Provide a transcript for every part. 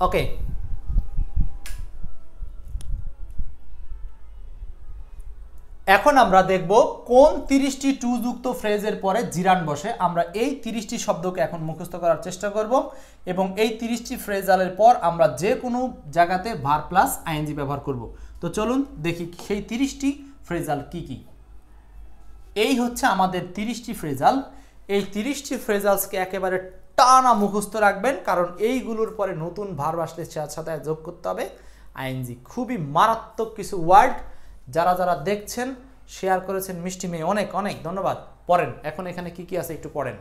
ওকে, এখন আমরা দেখব কোন 30টি টু যুক্ত ফ্রেজের পরে জিরান বসে। আমরা এই 30টি শব্দকে এখন মুখস্থ করার চেষ্টা করব এবং এই 30টি ফ্রেজালের পর আমরা যে কোনো জায়গাতে ভার প্লাস আইএনজি ব্যবহার করব। তো চলুন দেখি সেই 30টি ফ্রেজাল কি কি। এই হচ্ছে আমাদের 30টি ফ্রেজাল। এই 30টি ফ্রেজালসকে একেবারে টানা মুখস্থ রাখবেন, কারণ এইগুলোর পরে নতুন ভার্ব আসলে সাথে যোগ করতে হবে আইএনজি। খুবই মারাত্মক কিছু ওয়ার্ড। যারা যারা দেখছেন, শেয়ার করেছেন, মিষ্টি মেয়ে, অনেক অনেক ধন্যবাদ। পড়েন এখন এখানে কি কি আছে একটু পড়েন।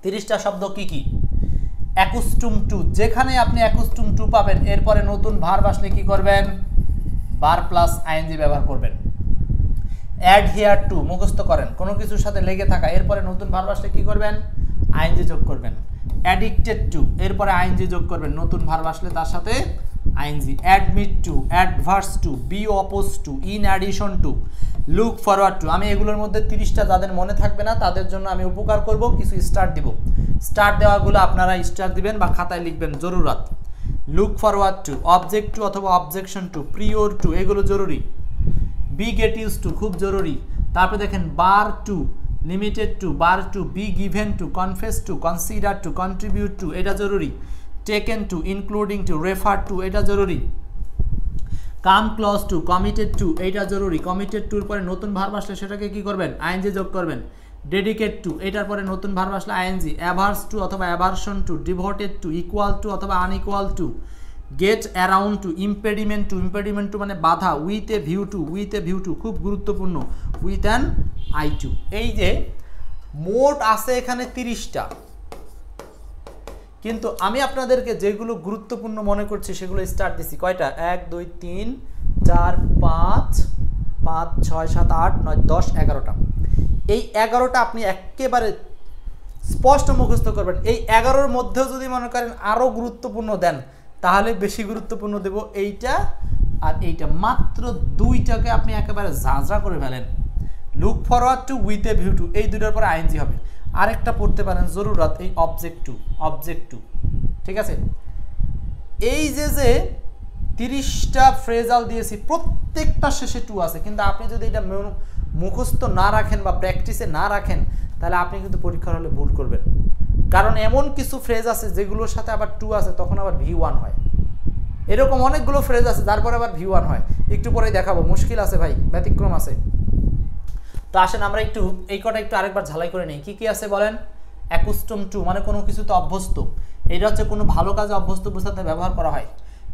30টা শব্দ কি কি? অ্যাকুস্টুম টু, যেখানে আপনি অ্যাকুস্টুম টু পাবেন এরপরে নতুন ভার্ব আসলে কি করবেন? ভার প্লাস আইএনজি ব্যবহার করবেন। অ্যাড হিয়ার টু মুখস্থ করেন, কোনো কিছুর সাথে লেগে থাকা, এরপরে নতুন ভার্ব আসলে কি করবেন? আইএনজি যোগ করবেন। অ্যাডিক্টেড টু, এরপরে আইএনজি যোগ করবেন, নতুন ভার্ব আসলে তার সাথে ING. Admit to, adverse to, be oppose to, in addition to, look forward to. আমি এগুলোর মধ্যে 30টা যাদের মনে থাকবে না তাদের জন্য আমি উপকার করব, কিছু স্টার্ট দিব। স্টার্ট দেওয়াগুলো আপনারা স্টার দিবেন বা খাতায় লিখবেন জরুরত। Look forward to, object to অথবা অবজেকশন টু, প্রিওর টু, এগুলো জরুরি। বি গেট ইউজ টু খুব জরুরি। তারপরে দেখেন bar to, limited to, bar to, be given to, confess to, consider to, contribute to, এটা জরুরি। Taken to, including to, refer to, এটা জরুরি। Come close to, committed to, এইটা জরুরি। কমিটেড টুর পরে নতুন ভার্ব আসলে সেটাকে কি করবেন? আইএনজি যোগ করবেন। ডেডিকেট টু, এটার পরে নতুন ভার্ব আসলে আইএনজি। অ্যাভার্স টু অথবা aversion to, devoted to, equal to অথবা unequal to, get around to, impediment to, impediment to মানে বাধা। With a view to, with a view to খুব গুরুত্বপূর্ণ। With an eye to. এই যে মোট আছে এখানে 30টা, কিন্তু আমি আপনাদেরকে যেগুলো গুরুত্বপূর্ণ মনে করছি সেগুলো স্টার্ট দিছি। কয়টা? 1 2 3 4 5 5 6 7 8 9 10 11টা। এই 11টা আপনি একেবারে স্পষ্ট মুখস্থ করবেন। এই 11-র মধ্যেও যদি মনে করেন আরও গুরুত্বপূর্ণ দেন তাহলে বেশি গুরুত্বপূর্ণ দেব এইটা আর এইটা। মাত্র 2টাকে আপনি একেবারে ঝাঁঝরা করে ফেলেন। Look forward two, with a view to, এই দুটোর পরে আইএনজি হবে। আরেকটা পড়তে পারেন জরুরত, এই অবজেক্ট টু, অবজেক্ট টু। ঠিক আছে, এই যে 30টা ফ্রেজাল দিয়েছি প্রত্যেকটা শেষে টু আছে, কিন্তু আপনি যদি এটা মুখস্থ না রাখেন বা প্র্যাকটিসে না রাখেন তাহলে আপনি কিন্তু পরীক্ষার হলে ভুল করবেন। কারণ এমন কিছু ফ্রেজ আছে যেগুলোর সাথে আবার টু আছে, তখন আবার V1 হয়। এরকম অনেকগুলো ফ্রেজ আছে যার পরে আবার V1 হয়। একটু পরেই দেখাবো, মুশকিল আছে ভাই, ব্যতিক্রম আছে। তো আসেন আমরা একটু এই কটা একটু আরেকবার ঝালাই করে নিই। কি কি আছে বলেন? অ্যাকুস্টম টু মানে কোনো কিছুতে অভ্যস্ত, এটা হচ্ছে কোনো ভালো কাজে অভ্যস্ত বোঝাতে ব্যবহার করা হয়।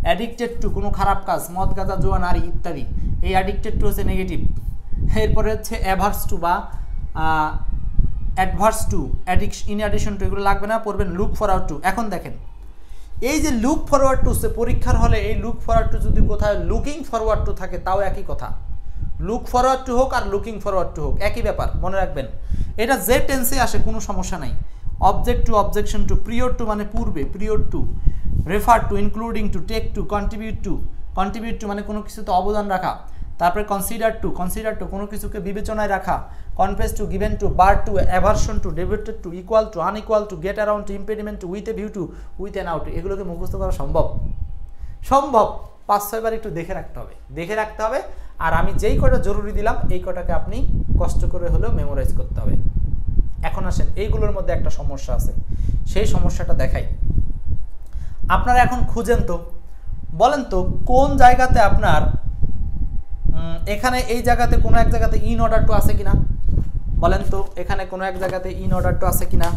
অ্যাডিক্টেড টু কোনো খারাপ কাজ, মদ গাঁজা জুয়া নারী ইত্যাদি। এই অ্যাডিক্টেড টু হচ্ছে নেগেটিভ। এরপরে হচ্ছে অ্যাভার্স টু বা adverse to, in addition to, এগুলো লাগবে না, পড়বেন লুক ফরওয়ার্ড টু। এখন দেখেন এই যে লুক ফরওয়ার্ড টু, পরীক্ষার হলে এই লুক ফরওয়ার্ড টু যদি কোথায় লুকিং ফরওয়ার্ড টু থাকে তাও একই কথা। লুক ফরওয়ার্ড টু হোক আর লুকিং ফরওয়ার্ড টু হোক একই ব্যাপার, মনে রাখবেন। এটা যে টেন্সে আসে কোনো সমস্যা নাই। Object to, objection to, prior to মানে পূর্বে, prior to, refer to, including to, take to, contribute to, contribute to মানে কোনো কিছুতে অবদান রাখা। তারপরে কনসিডার টু, কনসিডার টু কোনো কিছুকে বিবেচনায় রাখা। Confess to, given to, bar to, aversion to, devoted to, equal to, unequal to, get around to, impediment to, with a view to, with an out. এগুলোকে মুখস্থ করা সম্ভব? সম্ভব। 5-6 বার একটু দেখে রাখতে হবে, দেখে রাখতে হবে। আর আমি যেই কটা জরুরি দিলাম এই কটাকে আপনি কষ্ট করে হলেও মেমোরাইজ করতে হবে। এখন আসেন এইগুলোর মধ্যে একটা সমস্যা আছে, সেই সমস্যাটা দেখাই। আপনারা এখন খুঁজেন তো, বলেন তো কোন জায়গাতে আপনার এখানে এই জায়গাতে কোনো এক জায়গাতে ইন অর্ডার টু আছে কিনা? বলেন তো এখানে কোনো এক জায়গাতে ইন অর্ডার টু আছে কিনা?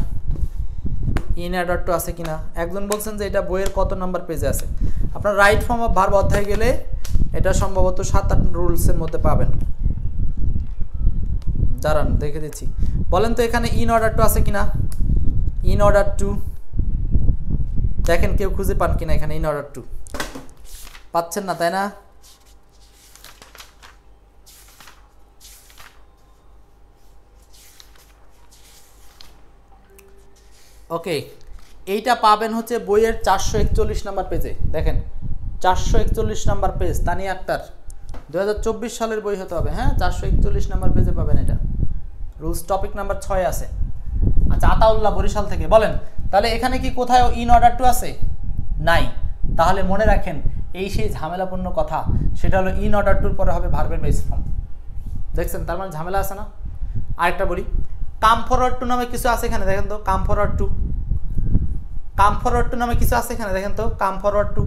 ইন অর্ডার টু আছে কিনা? একজন বলছেন যে এটা বইয়ের কত নাম্বার পেজে আছে। আপনার রাইট ফর্ম অফ ভার্ব অধ্যায়ে গেলে এটা সম্ভবত 7-8 রুলসের মধ্যে পাবেন। দাঁড়ান দেখে দিচ্ছি। বলেন তো এখানে ইন অর্ডার টু আছে কিনা? ইন অর্ডার টু দেখেন কেউ খুঁজে পান কিনা এখানে ইন অর্ডার টু? পাচ্ছেন না তাই না? ওকে, এইটা পাবেন হচ্ছে বইয়ের 441 নাম্বার পেজে। দেখেন 441 নাম্বার পেজ, তানিয়া আক্তার, 2024 সালের বই হতে হবে। হ্যাঁ, 441 নাম্বার পেজে পাবেন এটা। রুলস টপিক নাম্বার 6 আছে। আচ্ছা আচ্ছা, আতাউল্লাহ বরিশাল থেকে বলেন, তাহলে এখানে কি কোথায় ইন অর্ডার টু আছে? নাই। তাহলে মনে রাখেন এই সেই ঝামেলাপূর্ণ কথা, সেটা হলো ইন অর্ডার টুর পরে হবে ভার্বের বেস ফর্ম। দেখছেন, তার মানে ঝামেলা আছে না? আরেকটা বলি, কাম ফরওয়ার্ড টু নামে কিছু আছে এখানে, দেখেন তো, come forward to, come forward to নামে কিছু আছে এখানে, দেখেন তো, come forward to,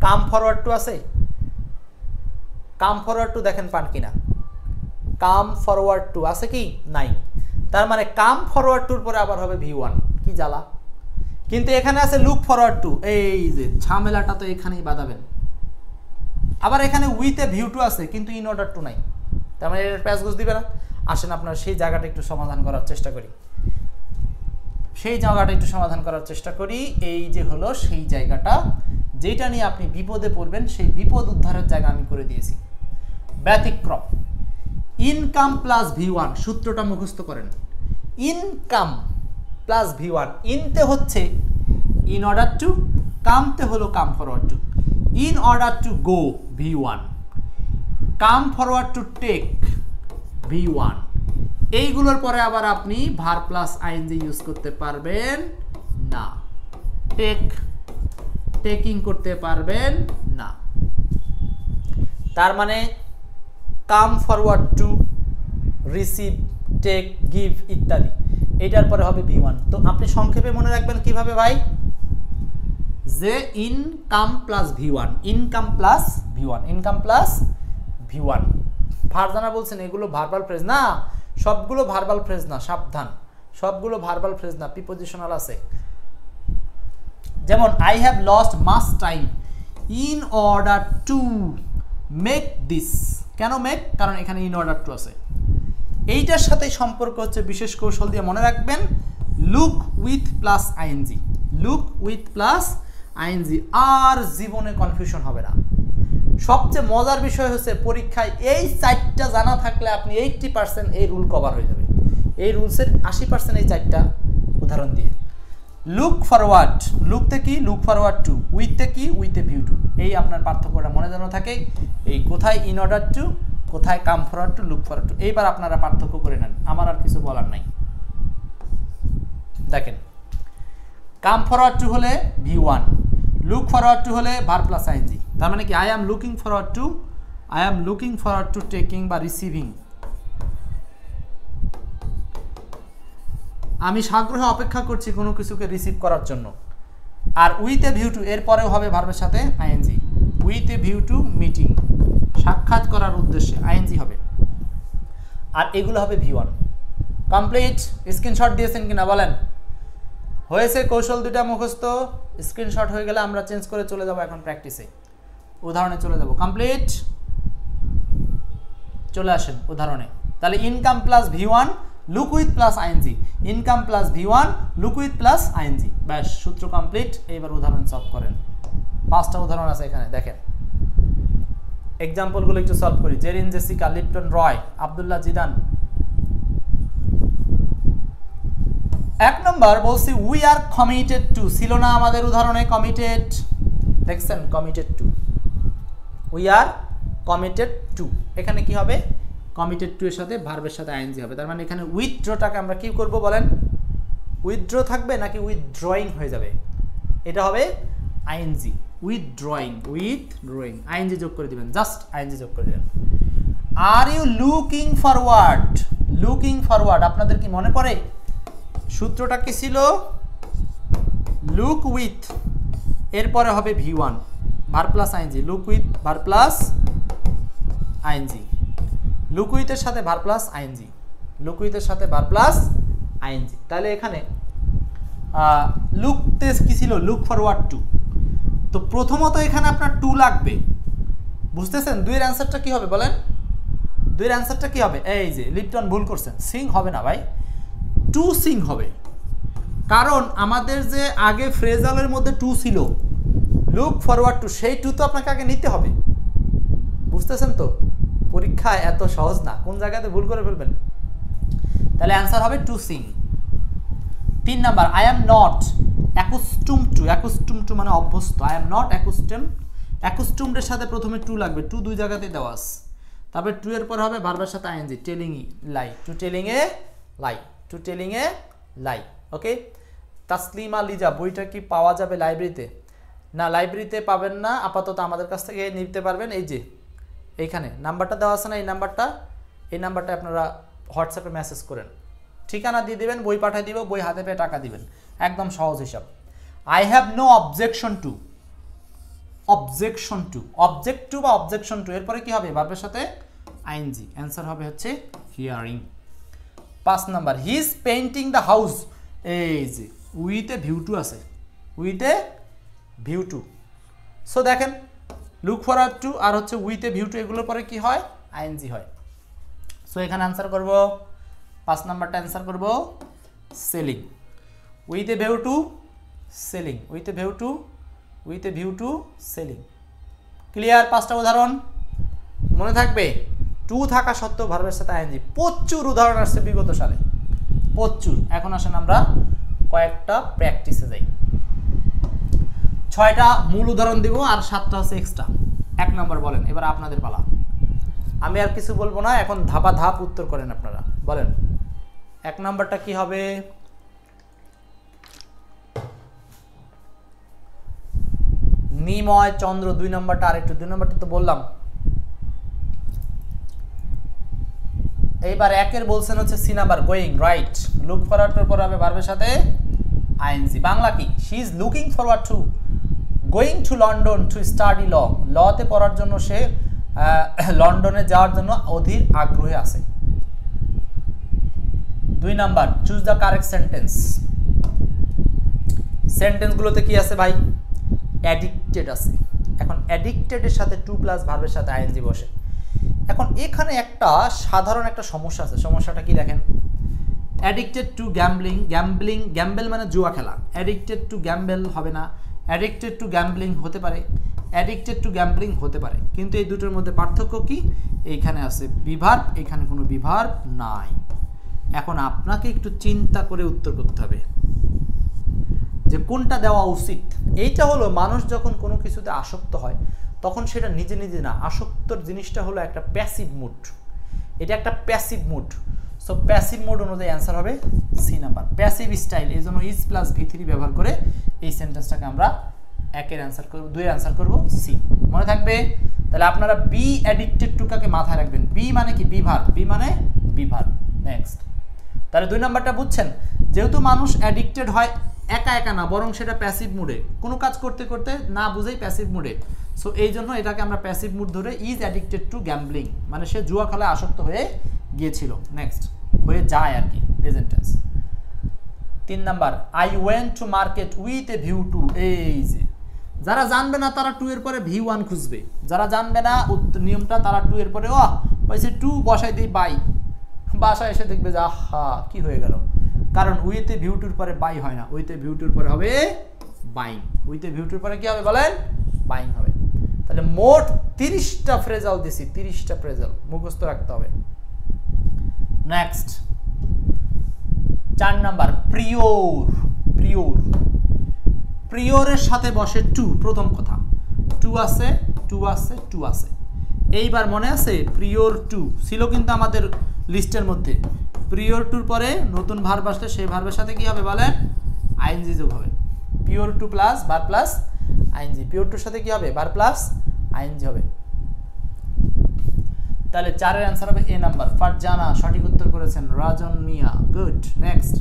come forward to আছে? কাম ফরওয়ার্ড টু দেখেন পান কিনা? কাম ফরওয়ার্ড টু আছে কি? নাই। তার মানে কাম ফরওয়ার্ড টুর পরে আবার হবে V1, কি জ্বালা। কিন্তু এখানে আছে লুক ফরওয়ার্ড টু, এই যে ঝামেলাটা তো এখানেই বাঁধাবেন। আবার এখানে উইথ এ ভিউ টু আছে কিন্তু ইন অর্ডার টু নাই, তার মানে এর প্যাচ গুছ দিবে না। আসেন আপনার সেই জায়গাটা একটু সমাধান করার চেষ্টা করি, সেই জায়গাটা একটু সমাধান করার চেষ্টা করি। এই যে হলো সেই জায়গাটা যেটা নিয়ে আপনি বিপদে পড়বেন, সেই বিপদ উদ্ধারের জায়গা আমি করে দিয়েছি। ব্যতিক্রম, ইনকাম প্লাস V1, সূত্রটা মুখস্থ করেন। ইনকাম প্লাস V1, ইনতে হচ্ছে ইন অর্ডার টু, কামতে হলো come forward to. In order to go V1, come forward to take V1। এইগুলোর পরে আবার আপনি ভার প্লাস আইএনজি ইউজ করতে পারবেন না, টেক, টেকিং করতে পারবেন না। তার মানে come forward to, receive, take, give ইত্যাদি, এটার পরে হবে V1। তো আপনি সংক্ষেপে মনে রাখবেন কিভাবে ভাই, যে income plus V1, income plus V1, income plus V1। Farzana বলছেন এগুলো ভার্বাল ফ্রেজ না, সবগুলো ভার্বাল ফ্রেজ না, সাবধান, সবগুলো ভার্বাল ফ্রেজ না, প্রিপজিশনাল আছে। যেমন I have lost much time in order to make this. Can make? কারণ এখানে ইন অর্ডার টু আছে। এইটার সাথে সম্পর্ক হচ্ছে বিশেষ কৌশল দিয়ে মনে রাখবেন, look with plus ING, look with plus ING, আর জীবনে কনফিউশন হবে না। সবচেয়ে মজার বিষয় হচ্ছে পরীক্ষায় এই 4টা জানা থাকলে আপনি 80% এই রুল কভার হয়ে যাবে। এই রুলসের 80% এই 4টা উদাহরণ দিয়ে। লুক ফরওয়ার্ড, লুকতে কি? Look forward to. উইথতে কি? With a view to. এই আপনার পার্থক্যটা মনে যেন থাকে, এই কোথায় ইন অর্ডার টু, কোথায় come forward to, look forward to. এইবার আপনারা পার্থক্য করে নেন, আমার আর কিছু বলার নাই। দেখেন, কাম ফরওয়ার্ড টু হলে V1, লুক ফরওয়ার্ড টু হলে ভার প্লাস আইএনজি। তার মানে কি, I am looking forward to, I am looking forward to taking বা রিসিভিং। আমি সাগ্রহে অপেক্ষা করছি কোনো কিছুকে রিসিভ করার জন্য। আর উইথ এ ভিউ টু, এর পরেও হবে ভার্বের সাথে ING. With a view to meeting, সাক্ষাৎ করার উদ্দেশ্যে আইএনজি হবে। আর এগুলো হবে V1। কমপ্লিট? স্ক্রিনশট দিয়েছেন কিনা বলেন? হয়েছে? কৌশল দুটা মুখস্থ, স্ক্রিনশট হয়ে গেলে আমরা চেঞ্জ করে চলে যাব এখন প্র্যাকটিসে, উদাহরণে চলে যাব। কমপ্লিট? চলে আসেন উদাহরণে। তাহলে income plus V1, look with plus ING, income plus V1, look with plus ING. ব্যাস, সূত্র কমপ্লিট। এইবার উদাহরণ সলভ করেন। 5টা উদাহরণ আছে এখানে, দেখেন এক্সাম্পলগুলো একটু সলভ করি। জেরিন জেসিকা, লিপটন রয়, আব্দুল্লাহ জিদান। 1 নম্বর বলছি উই আর কমিটেড টু, ছিল না আমাদের উদাহরণে কমিটেড? দেখছেন, committed two, we are committed two. এখানে কি হবে? কমিটেড টু এর সাথে ভার্বের সাথে আইএনজি হবে। তার মানে এখানে উইথড্রটাকে আমরা কি করব বলেন? উইথড্র থাকবে নাকি উইথড্রয়িং হয়ে যাবে? এটা হবে আইএনজি, উইথড্রয়িং, উইথড্রয়িং। আইএনজি যোগ করে দিবেন, জাস্ট আইএনজি যোগ করে দিবেন। Are you looking forward, looking forward, আপনাদের কি মনে পড়ে সূত্রটা কি ছিল? লুক উইথ, এরপরে হবে V1, verb plus ING, look with verb plus ING, look উইথের সাথে ভার প্লাস আইএনজি, লুক উইথের সাথে ভার প্লাস আইএনজি। তাহলে এখানে লুকতে কি ছিল? Look forward two. তো প্রথমত এখানে আপনার টু লাগবে, বুঝতেছেন? 2 এর অ্যান্সারটা কি হবে বলেন? 2 এর অ্যান্সারটা কি হবে? এই যে লিপটন ভুল করছেন, সিং হবে না ভাই, টু সিং হবে। কারণ আমাদের যে আগে ফ্রেজালের মধ্যে টু ছিল, লুক ফরওয়ার্ড টু, সেই টু তো আপনাকে আগে নিতে হবে, বুঝতেছেন তো? পরীক্ষায় এত সহজ না, কোন জায়গাতে ভুল করে ফেলবেন। তাহলে অ্যান্সার হবে to sing. 3 number, I am not accustom to, accustom to মানে অভ্যস্ত, আই এম নট অ্যাকুস্টুম, অ্যাকুস্টুমডের সাথে প্রথমে টু লাগবে, টু 2 জায়গাতেই দেওয়া আছে। তারপরে টু এর পর হবে ভার্বের সাথে ING, telling lie, to telling a lie. To telling a lie. Okay, Taslima Liza, বইটা কি পাওয়া যাবে লাইব্রেরিতে? না, লাইব্রেরিতে পাবেন না, আপাতত আমাদের কাছ থেকে নিতে পারবেন। এই যে এইখানে নাম্বারটা দেওয়া আছে না, এই নাম্বারটা আপনারা হোয়াটসঅ্যাপে মেসেজ করেন, ঠিকানা দিয়ে দেবেন, বই পাঠিয়ে দিব, বই হাতে পেয়ে টাকা দিবেন, একদম সহজ হিসাব। I have no objection to, object to বা অবজেকশন টু, এরপরে কি হবে? ভার্বের সাথে আইএনজি, অ্যান্সার হবে হচ্ছে hearing. 5 number, he is painting the house, এই যে উইথ এ ভিউ টু আছে, with a view to. So দেখেন লুক ফরওয়ার্ড টু আর হচ্ছে উইথ এ ভিউ টু, এগুলোর পরে কি হয়? আইএনজি হয়। সো এখানে অ্যান্সার করব 5 নাম্বারটা অ্যান্সার করব selling, with a view two selling, with a view to, with a view two selling. Clear? 5টা উদাহরণ মনে থাকবে। টু থাকা সত্ত্বেও ভার্বের সাথে আইএনজি, প্রচুর উদাহরণ আসছে বিগত সালে, প্রচুর। এখন আসেন আমরা কয়েকটা প্র্যাকটিসে যাই। 6টা মূল উদাহরণ দিব আর 7টা হচ্ছে এক্সট্রা। 1 নম্বর বলেন, এবার আপনাদের পালা, আমি আর কিছু বলবো না, এখন ধাপা ধাপ উত্তর করেন আপনারা। বলেন 1 নম্বরটা কি হবে? নিময় চন্দ্র। 2 নম্বরটা আরেকটু, 2 নম্বরটা তো বললাম। এইবার 1 এর বলছেন হচ্ছে C number, going, right. Look forward পর হবে ভার্বের সাথে আইএনজি। বাংলা কি? She is looking forward to going to London to study law, লতে পড়ার জন্য সে লন্ডনে যাওয়ার জন্য অধীর আগ্রহে আছে। 2 number, choose the correct sentence. সেন্টেন্সগুলোতে কি আছে ভাই? অ্যাডিক্টেড আছে। এখন অ্যাডিক্টেডের সাথে টু প্লাস ভার্বের সাথে আইএনজি বসে। এখন এখানে একটা সাধারণ একটা সমস্যা আছে। সমস্যাটা কি দেখেন? অ্যাডিক্টেড টু গ্যাম্বলিং, গ্যাম্বেল মানে জুয়া খেলা, অ্যাডিক্টেড টু গ্যাম্বেল হবে না, অ্যাডিক্টেড টু গ্যাম্বলিং হতে পারে, অ্যাডিক্টেড টু গ্যাম্বলিং হতে পারে, কিন্তু এই দুটোর মধ্যে পার্থক্য কি? এইখানে আছে বিভার্ব, এখানে কোনো বিভার্ব নাই। এখন আপনাকে একটু চিন্তা করে উত্তর করতে হবে যে কোনটা দেওয়া উচিত। এইটা হলো মানুষ যখন কোনো কিছুতে আসক্ত হয় তখন সেটা নিজে নিজে না, আসক্তর জিনিসটা হলো একটা প্যাসিভ মুড, এটা একটা passive mood. So passive mode অনুযায়ী অ্যান্সার হবে সি নাম্বার, প্যাসিভ স্টাইল। এই জন্য ইজ প্লাস ভি3 ব্যবহার করে এই সেন্টেন্সটাকে আমরা 1 অ্যান্সার করব, 2 অ্যান্সার করব সি। মনে থাকবে? তাহলে আপনারা বি অ্যাডিক্টেড টু কাকে মাথায় রাখবেন? বি মানে কি? বিভার্ব, বি মানে বিভার্ব। নেক্সট, তাহলে 2 নাম্বারটা বুঝছেন? যেহেতু মানুষ অ্যাডিক্টেড হয় একা একা না, বরং সেটা প্যাসিভ মুডে, কোনো কাজ করতে করতে না বুঝেই প্যাসিভ মুডে। সো এই জন্য এটাকে আমরা প্যাসিভ মুড ধরে ইজ অ্যাডিক্টেড টু গ্যাম্বলিং, মানে সে জুয়া খেলায় আসক্ত হয়ে গিয়েছিল। নেক্সট, হয়ে যায় আর কি, present tense. 3 number, I went to market with a view to. এই যে যারা জানবে না তারা 2 এর পরে V1 খুঁজবে, যারা জানবে না নিয়মটা তারা 2 এর পরে পাইছে 2 বসাই দিই বাই, বাসায় এসে দেখবে যে আহা কি হয়ে গেল, কারণ উইথ এ ভিউ টুর পরে বাই হয় না, উইথ এ ভিউ টুর পরে হবে বাইং, উইথ এ ভিউ টুর পরে কি হবে বলেন? বাইং হবে। তাহলে মোট 30টা ফ্রেজাল দিছি, 30টা ফ্রেজাল মুখস্থ রাখতে হবে। নেক্সট 4 নাম্বার, প্রিয়র। প্রিয়র, প্রিয়রের সাথে বসে টু, প্রথম কথা টু আছে, টু আছে, টু আছে। এইবার মনে আছে প্রিয়র টু ছিল কিন্তু আমাদের লিস্টের মধ্যে। প্রিয়র টুর পরে নতুন ভার্ব আসলে সেই ভার্বের সাথে কি হবে বলেন? আইএনজি যোগ হবে। Prior to plus verb plus ING, prior টুর সাথে কি হবে? ভার্ব প্লাস আইএনজি হবে। তাহলে 4 এর অ্যান্সার হবে এ নাম্বার, ফারজানা সঠিক উত্তর করেছেন, রাজন মিয়া, গুড। নেক্সট,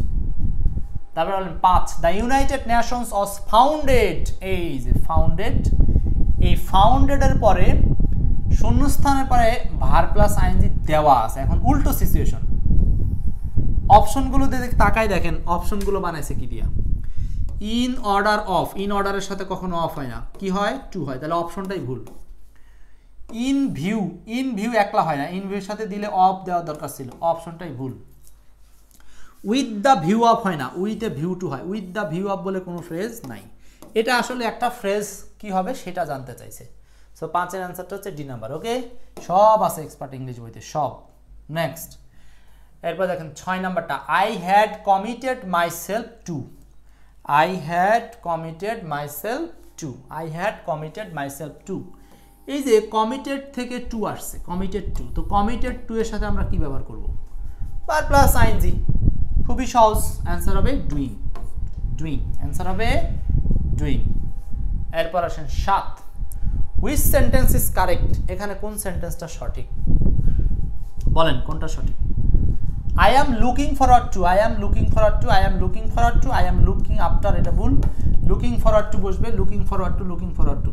তারপরে বলেন 5, the United Nations was founded. এই যে ফাউন্ডেড, এই ফাউন্ডেডের পরে শূন্যস্থানের পরে ভার্ব প্লাস আইএনজি দেওয়া আছে। এখন উল্টো সিচুয়েশন, অপশনগুলো তাকাই দেখেন, অপশনগুলো বানাইছে কি দিয়া? ইন অর্ডার অফ, ইন অর্ডারের সাথে কখনো অফ হয় না, কি হয়? টু হয়, তাহলে অপশনটাই ভুল। ইন ভিউ, ইন ভিউ একলা হয় না, ইন ভিউর সাথে দিলে অফ দেওয়ার দরকার ছিল, অপশনটাই ভুল। উইথ দ্য ভিউ অফ হয় না, উইথ এ ভিউ টু হয়, উইথ দ্য ভিউ অফ বলে কোনো ফ্রেজ নাই। এটা আসলে একটা ফ্রেজ কি হবে সেটা জানতে চাইছে। সো 5 এর অ্যান্সারটা হচ্ছে ডি নাম্বার। ওকে, সব আছে এক্সপার্ট ইংলিশ বইতে, সব। নেক্সট, এরপর দেখেন 6 নাম্বারটা, I had committed myself two. I had committed myself two, I had committed myself two. এই যে কমিটেড থেকে টু আসছে, কমিটেড টু, তো কমিটেড টু এর সাথে আমরা কি ব্যবহার করব? ভার্ব প্লাস আইএনজি, খুব খুবই সহজ, অ্যান্সার হবে ডুইং। ডুইং অ্যান্সার হবে ডুইং। এরপর আসেন 7, হুইচ সেন্টেন্স ইজ কারেক্ট, এখানে কোন সেন্টেন্সটা সঠিক বলেন, কোনটা সঠিক? I am looking forward to, I am looking forward to, I am looking forward to, I am looking after, এটা ভুল। লুকিং ফরওয়ার্ড টু বসবে, looking forward to, looking forward to.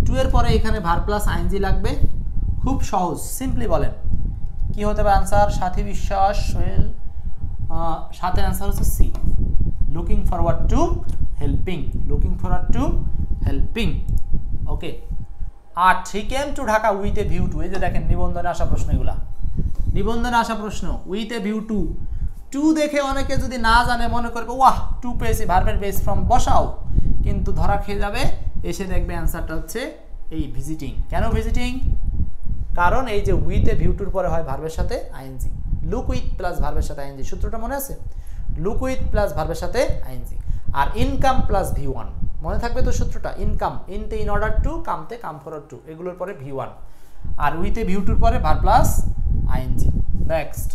To এর পরে এখানে ভার প্লাস আইএনজি লাগবে, খুব সহজ, সিম্পলি বলেন কি হতে পারে আনসার? সাথী বিশ্বাস, সোহেল, সাথে আনসার হচ্ছে C, looking forward to helping, looking forward to helping. Okay. 8, he came to Dhaka with a view to, এই যে দেখেন নিবন্ধনে আসা প্রশ্ন, এগুলা নিবন্ধনে আসা প্রশ্ন, with a view to. To দেখে অনেকে যদি না জানে মনে করবে ওয়াহ টু পেয়েছি, ভার্বের বেস ফ্রম বসাও, কিন্তু ধরা খেয়ে যাবে, এসে দেখবে অ্যান্সারটা হচ্ছে এই ভিজিটিং। কেন ভিজিটিং? কারণ এই যে উইথ এ ভিউ টুর পরে হয় ভার্বের সাথে আইএনজি, লুক উইথ প্লাস ভার্বের সাথে আইএনজি, সূত্রটা মনে আছে? লুক উইথ প্লাস ভার্বের সাথে আইএনজি, আর ইনকাম প্লাস ভি ওয়ান, মনে থাকবে তো সূত্রটা? ইনকাম, ইনতে ইন অর্ডার টু, কামতে কাম ফরওয়ার্ড টু, এগুলোর পরে ভি ওয়ান, আর উইথ এ ভিউ টুর পরে verb plus ING. Next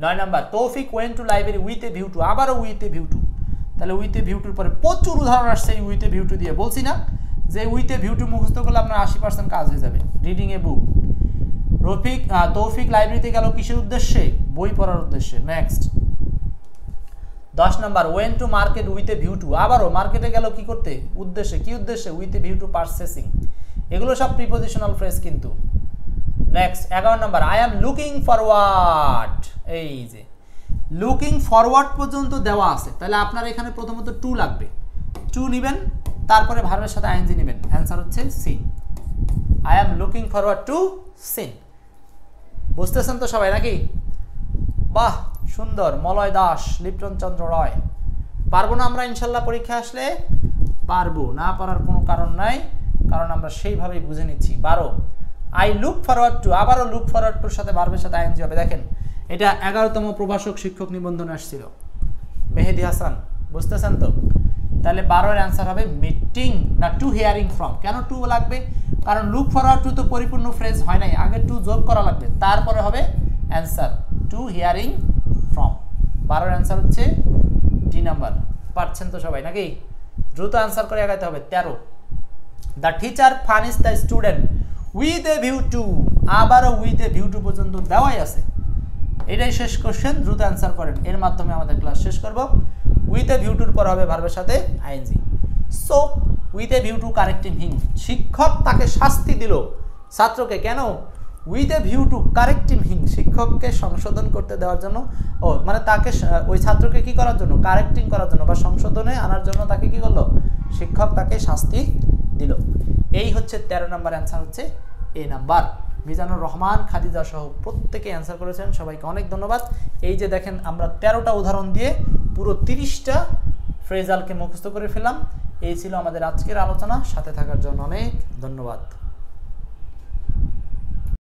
9 number, Toufiq went to library with a view to, আবারও উইথ এ ভিউ টু। তাহলে উইথ এ ভিউ টুর পরে প্রচুর উদাহরণ আসছে এই উইথ এ ভিউ টু দিয়ে, বলছি না যে উইথ এ ভিউ টু মুখস্থ করলে আপনার 80% কাজ হয়ে যাবে। রিডিং এ বুক, তৌফিক লাইব্রেরিতে গেল কিসের উদ্দেশ্যে? বই পড়ার উদ্দেশ্যে। Next 10 number, went to market with a view to, আবারও মার্কেটে গেল কি করতে? উদ্দেশ্যে। কি উদ্দেশ্যে? With a view two purchasing. এগুলো সব প্রিপোজিশনাল ফ্রেজ কিন্তু। Next 11 number, I am looking forward, এই যে লুকিং ফরওয়ার্ড পর্যন্ত দেওয়া আছে, তাহলে আপনার এখানে প্রথমত টু লাগবে, টু নেবেন, তারপরে ভার্বের সাথে আইএনজি নেবেন, অ্যান্সার হচ্ছে C, I am looking forward to seen. বুঝতেছেন তো সবাই নাকি? বাহ সুন্দর। মলয় দাস, লিপ্টন চন্দ্র রয়। পারবো না আমরা ইনশাল্লাহ পরীক্ষা আসলে? পারবো, না পারার কোনো কারণ নাই, কারণ আমরা সেইভাবেই বুঝে নিচ্ছি। 12, আই লুক ফরওয়ার্ড টু, আবারও লুক ফরওয়ার্ড টুর সাথে ভার্বের সাথে আইএনজি হবে। দেখেন এটা 11তম প্রভাষক শিক্ষক নিবন্ধনে আসছিল, মেহেদি হাসান। বুঝতেছেন তো? তাহলে 12 এর অ্যান্সার হবে মিটিং, না টু হিয়ারিং ফ্রম। কেন টু লাগবে? কারণ লুক ফরওয়ার্ড টু তো পরিপূর্ণ ফ্রেজ হয় নাই, আগে টু যোগ করা লাগবে, তারপরে হবে অ্যান্সার টু হিয়ারিং ফ্রম। 12 এর অ্যান্সার হচ্ছে ডি নাম্বার। পারছেন তো সবাই নাকি? দ্রুত অ্যান্সার করে আগাইতে হবে। 13, the teacher punish the student with a view to, আবারও উইথ এ ভিউ টু পর্যন্ত দেওয়াই আছে। এটাই শেষ কোশ্চেন, দ্রুত অ্যান্সার করেন, এর মাধ্যমে আমাদের ক্লাস শেষ করব। উইথ এ ভিউ টুর পর হবে ভার্বের সাথে ING. So with a view to correcting him, শিক্ষক তাকে শাস্তি দিল ছাত্রকে, কেন? With a view to correcting him, শিক্ষককে সংশোধন করতে দেওয়ার জন্য, ও মানে তাকে ওই ছাত্রকে কি করার জন্য? কারেক্টিং করার জন্য বা সংশোধনে আনার জন্য তাকে কি করলো? শিক্ষক তাকে শাস্তি দিল। এই হচ্ছে 13 নম্বর অ্যান্সার হচ্ছে এ নাম্বার। মিজানুর রহমান, খাদিজা সহ প্রত্যেকে অ্যান্সার করেছেন, সবাইকে অনেক ধন্যবাদ। এই যে দেখেন আমরা 13টা উদাহরণ দিয়ে পুরো 30টা ফ্রেজালকে মুখস্থ করে ফেললাম। এই ছিল আমাদের আজকের আলোচনা, সাথে থাকার জন্য অনেক ধন্যবাদ।